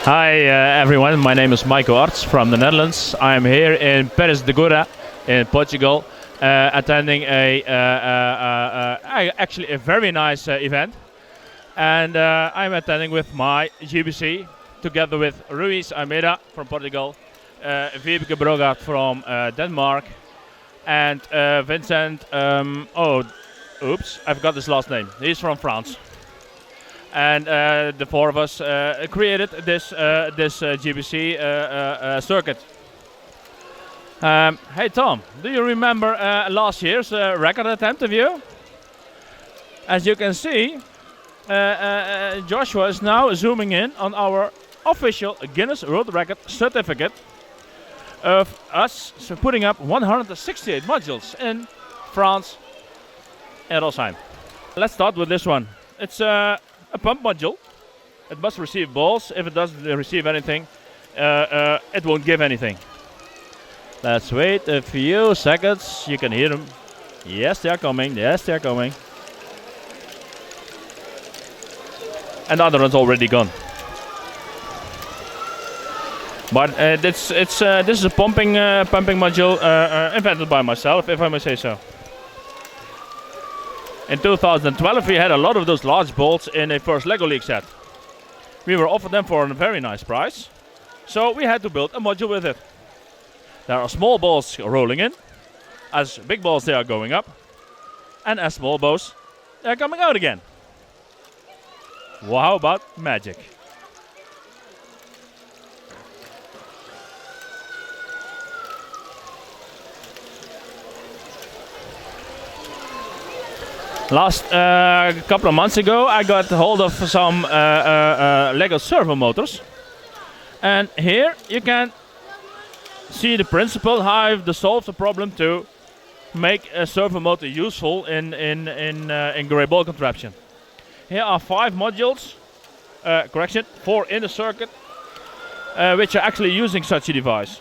Hi everyone, my name is Maco Airts from the Netherlands. I'm here in Paredes de Coura in Portugal, attending actually a very nice event. And I'm attending with my GBC together with Ruiz Almeida from Portugal, Rube Goldberg from Denmark, and Vincent, I forgot his last name. He's from France. And the four of us created this GBC circuit. Hey Tom, do you remember last year's record attempt of you? As you can see, Joshua is now zooming in on our official Guinness World Record certificate of us putting up 168 modules in France and Rosheim. Let's start with this one. It's a pump module. It must receive balls. If it doesn't receive anything, it won't give anything. Let's wait a few seconds. You can hear them. Yes, they are coming. Yes, they are coming. And the other one's already gone. But this is a pumping module invented by myself, if I may say so. In 2012 we had a lot of those large balls in a first LEGO League set. We were offered them for a very nice price, so we had to build a module with it. There are small balls rolling in, as big balls they are going up, and as small balls they are coming out again. Well, how about magic? Last couple of months ago, I got hold of some LEGO servo motors, and here you can see the principle how I've solved the problem to make a servo motor useful in grey ball contraption. Here are 5 modules, 4 in the circuit, which are actually using such a device.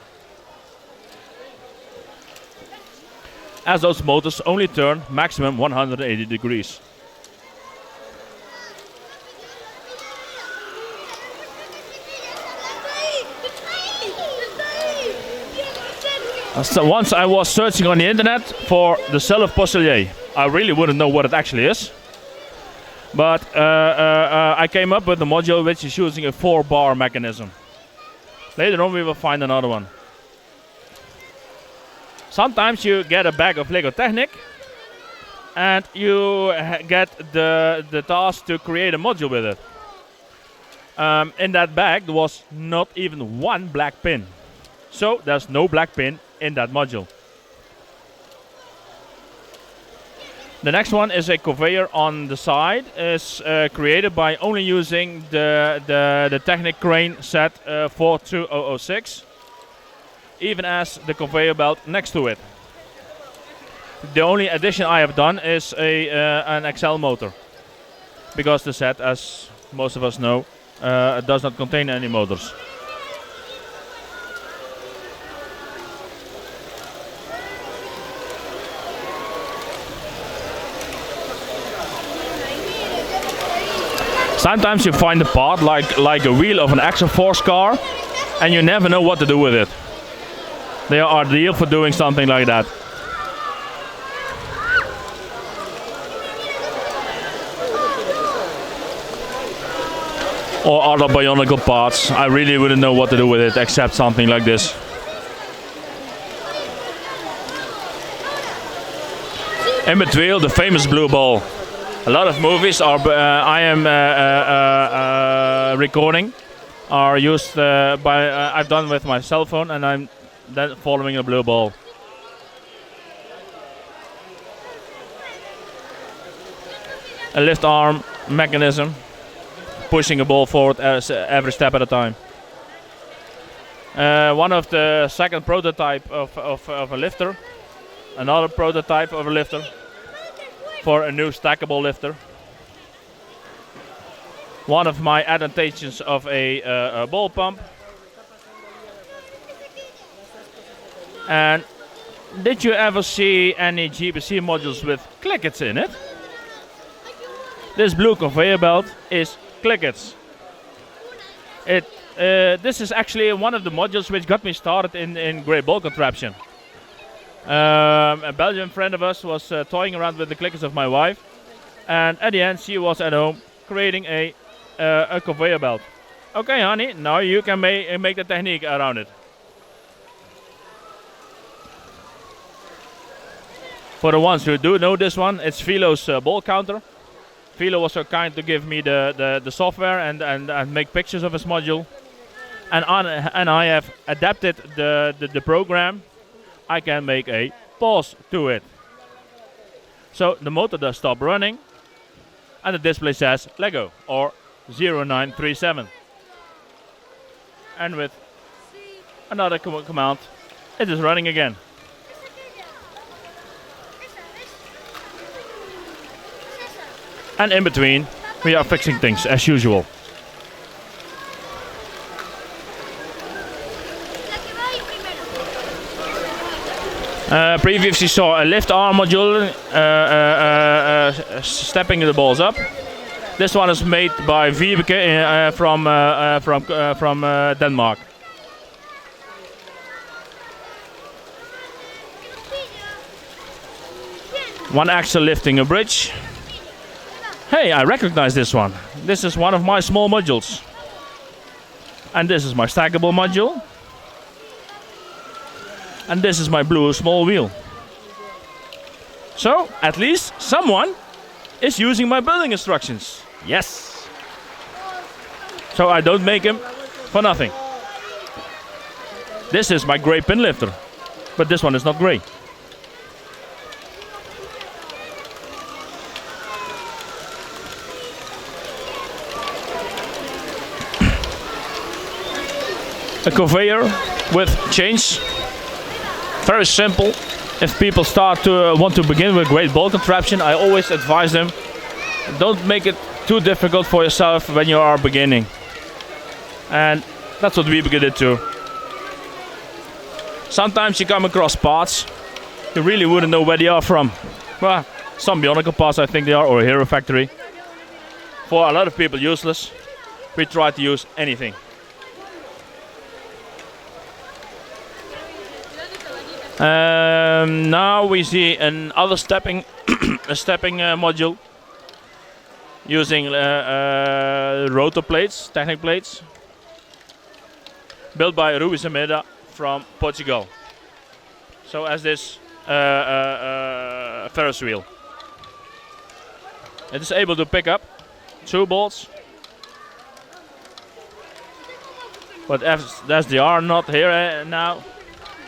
As those motors only turn maximum 180 degrees. So once I was searching on the internet for the cell of Postelier. I really wouldn't know what it actually is. But I came up with a module which is using a 4-bar mechanism. Later on we will find another one. Sometimes you get a bag of Lego Technic and you get the task to create a module with it. In that bag there was not even one black pin. So there's no black pin in that module. The next one is a conveyor on the side. It's created by only using the Technic crane set 42006. Even as the conveyor belt next to it. The only addition I have done is an XL motor, because the set, as most of us know, does not contain any motors. Sometimes you find a part like a wheel of an extra force car, and you never know what to do with it. They are ideal for doing something like that. Or other bionicle parts. I really wouldn't know what to do with it except something like this. In between, the famous blue ball. A lot of movies I am recording are used I've done with my cell phone, and I'm then following a blue ball. A lift arm mechanism, pushing a ball forward every step at a time. One of the second prototype of a lifter, another prototype of a lifter for a new stackable lifter. One of my adaptations of a ball pump. And did you ever see any GBC modules with clickets in it? This blue conveyor belt is clickets. It this is actually one of the modules which got me started in great ball contraption. A Belgian friend of us was toying around with the clickers of my wife, and at the end she was at home creating a conveyor belt. Okay, honey, now you can make the technique around it. For the ones who do know this one, it's Philo's ball counter. Philo was so kind to give me the software and make pictures of his module. And I have adapted the program. I can make a pause to it. So the motor does stop running, and the display says Lego or 0937. And with another command, it is running again. And in between, we are fixing things as usual. Previously saw a lift arm module stepping the balls up. This one is made by Vibeke from Denmark. One axle lifting a bridge. Hey, I recognize this one. This is one of my small modules. And this is my stackable module. And this is my blue small wheel. So, at least someone is using my building instructions. Yes! So I don't make him for nothing. This is my grey pin lifter. But this one is not grey. A conveyor with chains. Very simple. If people start to want to begin with great ball contraption, I always advise them, don't make it too difficult for yourself when you are beginning. And that's what we did too. Sometimes you come across parts you really wouldn't know where they are from. Well, some Bionicle parts I think they are, or a Hero Factory. For a lot of people useless. We try to use anything. Now we see another stepping module using rotor plates, technic plates, built by Rube Goldberg from Portugal. So as this Ferris wheel. It is able to pick up 2 bolts, but as they are not here now,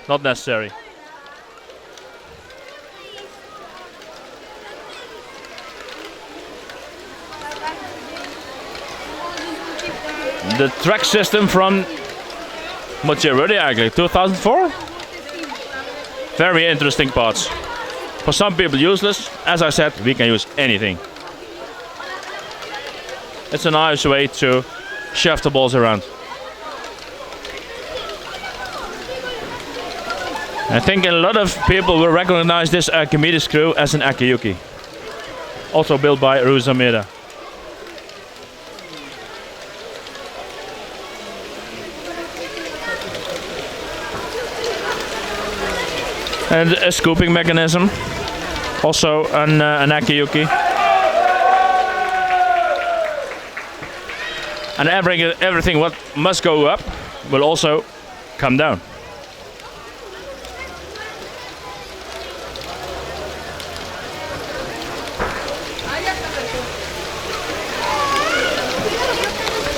not necessary. The track system from what year were they actually? 2004? Very interesting parts. For some people useless. As I said, we can use anything. It's a nice way to shove the balls around. I think a lot of people will recognize this Archimedes screw as an Akiyuki. Also built by Rube Goldberg. And a scooping mechanism, also an Akiyuki. And everything what must go up will also come down.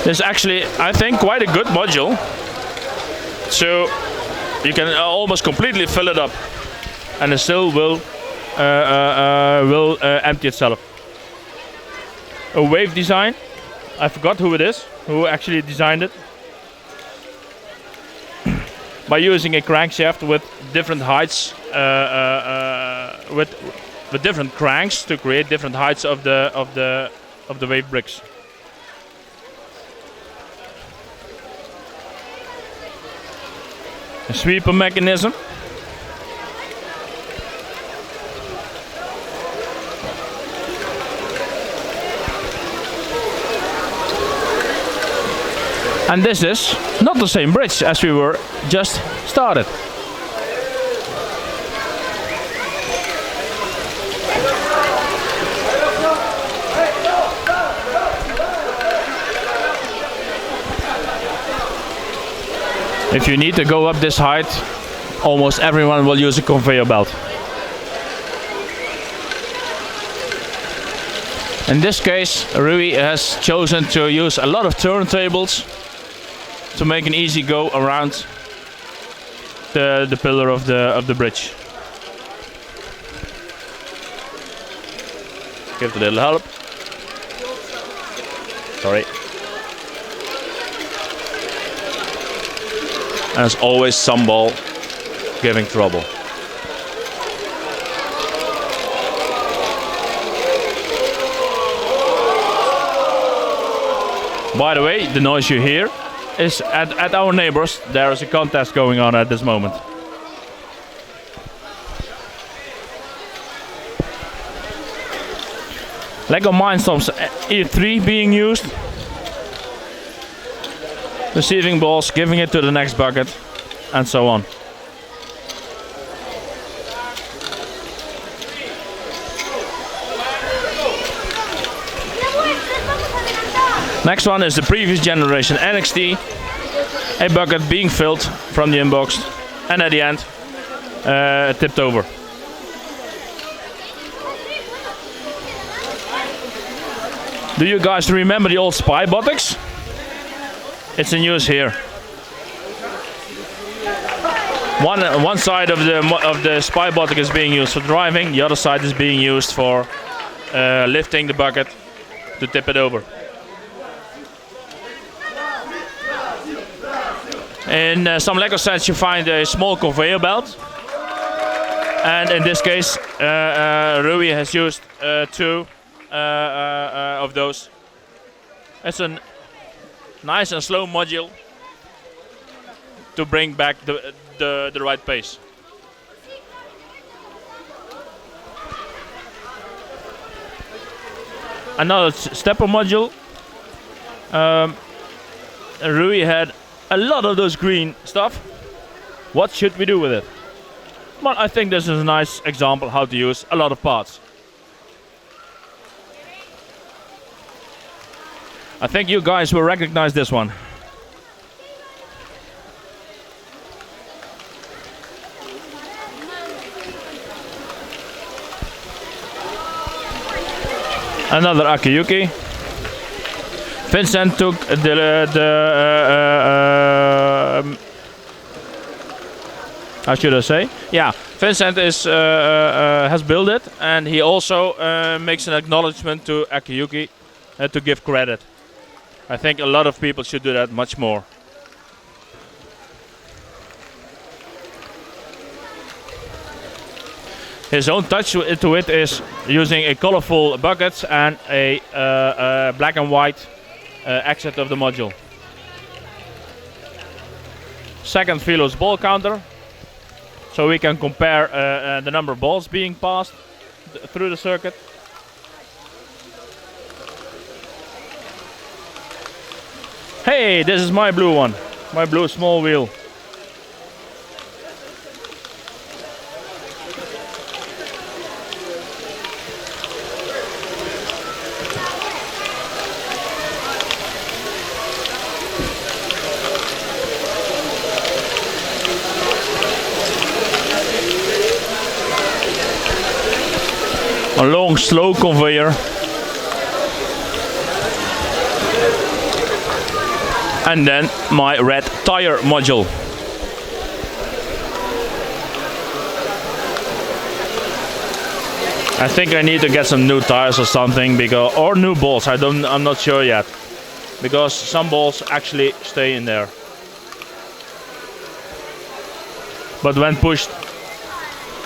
This is actually, I think, quite a good module. So you can almost completely fill it up. And it still will empty itself. A wave design. I forgot who it is, who actually designed it. By using a crankshaft with different heights, with different cranks to create different heights of the wave bricks. A sweeper mechanism. And this is not the same bridge as we were just started. If you need to go up this height, almost everyone will use a conveyor belt. In this case, Rui has chosen to use a lot of turntables to make an easy go around the pillar of the bridge. Give it a little help. Sorry. And as always, some ball giving trouble. By the way, the noise you hear is at our neighbors. There is a contest going on at this moment. Lego Mindstorms E3 being used. Receiving balls, giving it to the next bucket, and so on. Next one is the previous generation NXT. A bucket being filled from the inbox, and at the end tipped over. Do you guys remember the old spy buttocks? It's in use here. One side of the spy buttock is being used for driving. The other side is being used for lifting the bucket to tip it over. In some Lego sets you find a small conveyor belt, and in this case Rui has used two of those. It's a nice and slow module to bring back the right pace. Another stepper module. Rui had a lot of those green stuff. What should we do with it? Well, I think this is a nice example how to use a lot of parts. I think you guys will recognize this one. Another Akiyuki. Vincent took how should I say? Yeah, Vincent has built it, and he also makes an acknowledgement to Akiyuki to give credit. I think a lot of people should do that much more. His own touch to it is using a colorful buckets and a black and white exit of the module. Second Philo's ball counter, so we can compare the number of balls being passed through the circuit. Hey, this is my blue one, my blue small wheel. A long, slow conveyor. And then my red tire module. I think I need to get some new tires or something, because or new balls. I'm not sure yet, because some balls actually stay in there. But when pushed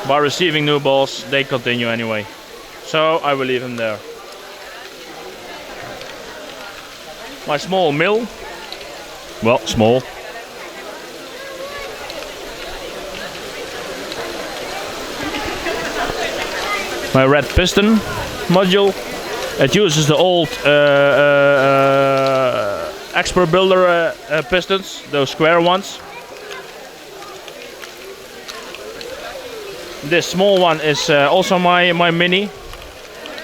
by receiving new balls, they continue anyway. So I will leave them there. My small mill. Well, small. My red piston module. It uses the old expert builder pistons, those square ones. This small one is also my mini.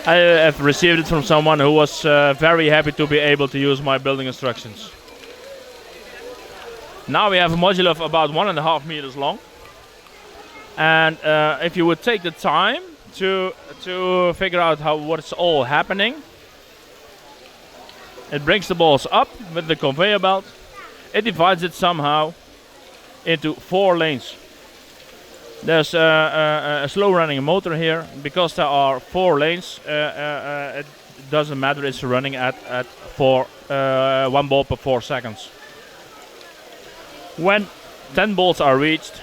I have received it from someone who was very happy to be able to use my building instructions. Now we have a module of about 1.5 meters long. And if you would take the time to figure out what's all happening, it brings the balls up with the conveyor belt. It divides it somehow into 4 lanes. There's a slow running motor here. Because there are 4 lanes, it doesn't matter, it's running at 1 ball per 4 seconds. When 10 balls are reached,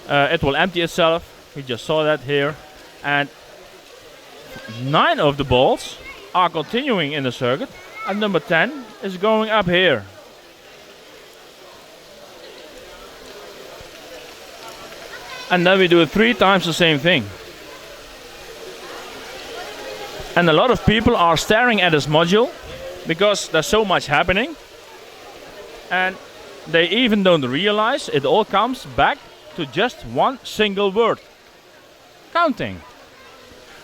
it will empty itself. We just saw that here. And 9 of the balls are continuing in the circuit, and number 10 is going up here. And then we do it 3 times the same thing. And a lot of people are staring at this module because there's so much happening, and they even don't realize it all comes back to just one single word: counting.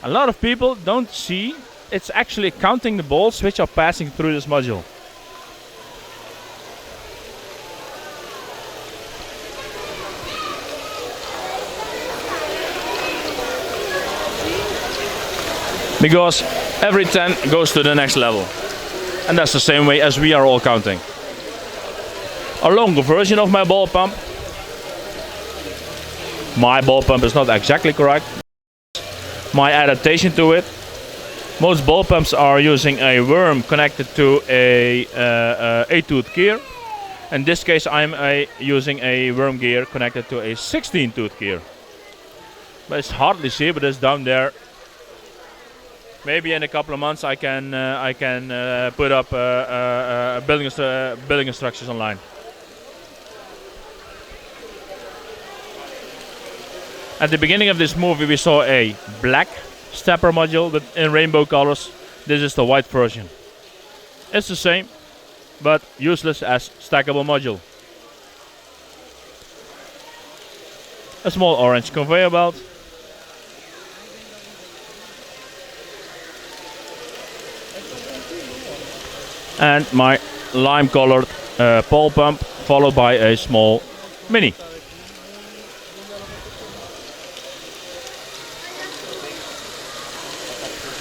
A lot of people don't see it's actually counting the balls which are passing through this module. Because every 10 goes to the next level. And that's the same way as we are all counting. A longer version of my ball pump. My ball pump is not exactly correct. My adaptation to it. Most ball pumps are using a worm connected to a 8-tooth gear. In this case I'm using a worm gear connected to a 16-tooth gear. But it's hardly see, but it's down there. Maybe in a couple of months I can put up building instructions online. At the beginning of this movie we saw a black stepper module in rainbow colors. This is the white version. It's the same, but useless as stackable module. A small orange conveyor belt. And my lime colored pole pump, followed by a small mini.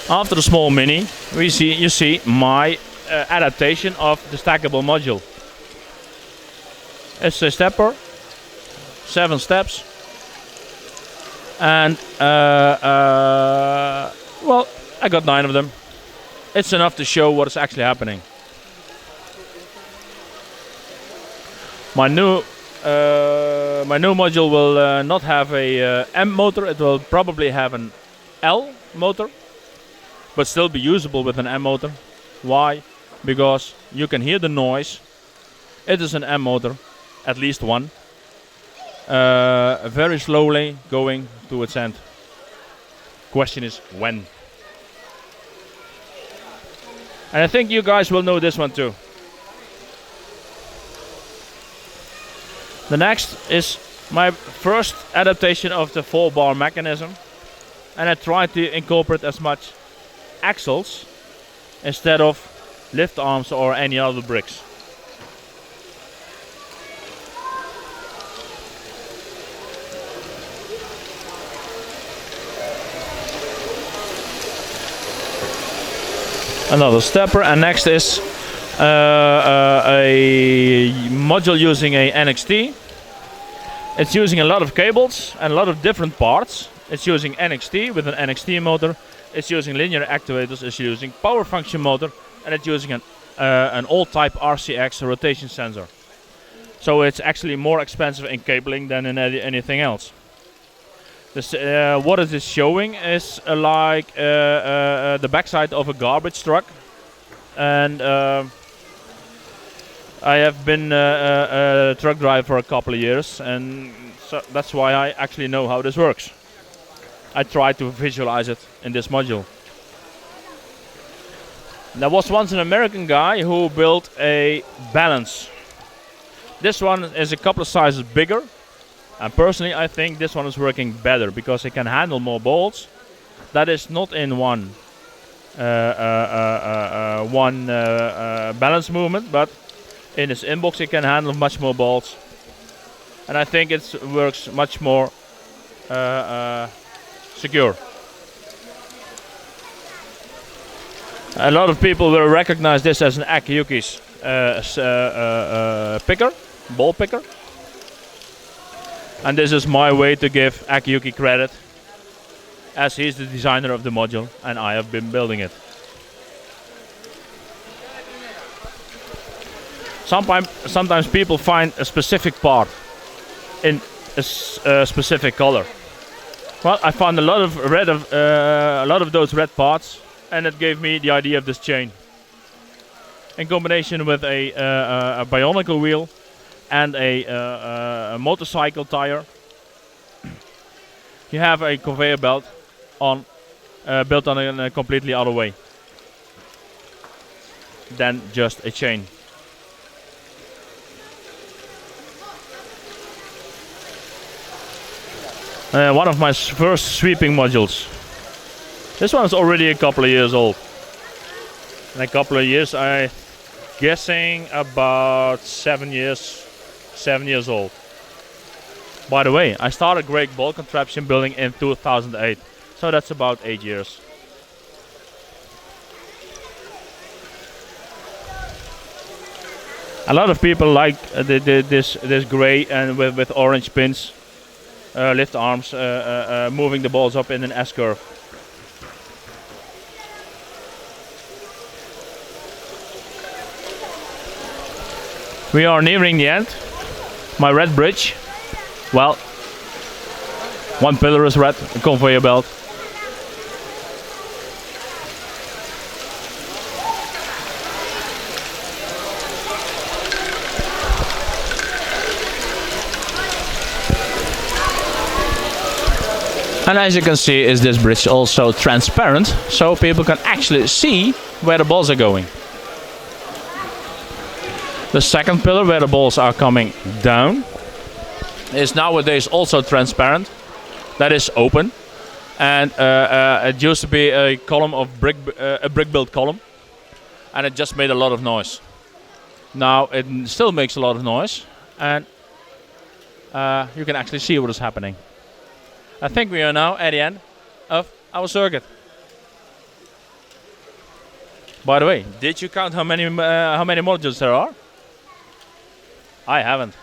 After the small mini, you see my adaptation of the stackable module. It's a stepper, 7 steps, and well, I got 9 of them. It's enough to show what is actually happening. My new module will not have a M motor. It will probably have an L motor, but still be usable with an M motor. Why? Because you can hear the noise. It is an M motor, at least one, very slowly going to its end. Question is when. And I think you guys will know this one too. The next is my first adaptation of the 4-bar mechanism, and I tried to incorporate as much axles instead of lift arms or any other bricks. Another stepper, and next is a module using a NXT. It's using a lot of cables and a lot of different parts. It's using NXT with an NXT motor. It's using linear actuators. It's using power function motor, and it's using an old type RCX rotation sensor. So it's actually more expensive in cabling than in anything else. This, what it is showing is like the backside of a garbage truck, and I have been a truck driver for a couple of years, and so that's why I actually know how this works. I try to visualize it in this module. There was once an American guy who built a balance. This one is a couple of sizes bigger, and personally I think this one is working better because it can handle more balls. That is not in one balance movement, but in its inbox it can handle much more balls, and I think it works much more secure. A lot of people will recognize this as an Akiyuki's picker, ball picker. And this is my way to give Akiyuki credit, as he's the designer of the module and I have been building it. Sometimes people find a specific part in a specific color. Well, I found a lot of those red parts, and it gave me the idea of this chain. In combination with a bionicle wheel and a motorcycle tire, you have a conveyor belt built on a completely other way than just a chain. One of my first sweeping modules. This one's already a couple of years old. In a couple of years, I'm guessing about 7 years old. By the way, I started Great Ball Contraption building in 2008, so that's about 8 years. A lot of people like this gray and with orange pins, lift arms, moving the balls up in an S-curve. We are nearing the end. My red bridge. Well, one pillar is red, a conveyor belt. And as you can see, is this bridge also transparent, so people can actually see where the balls are going. The second pillar, where the balls are coming down, is nowadays also transparent. That is open, and it used to be a column of a brick-built column, and it just made a lot of noise. Now it still makes a lot of noise, and you can actually see what is happening. I think we are now at the end of our circuit. By the way, did you count how many modules there are? I haven't.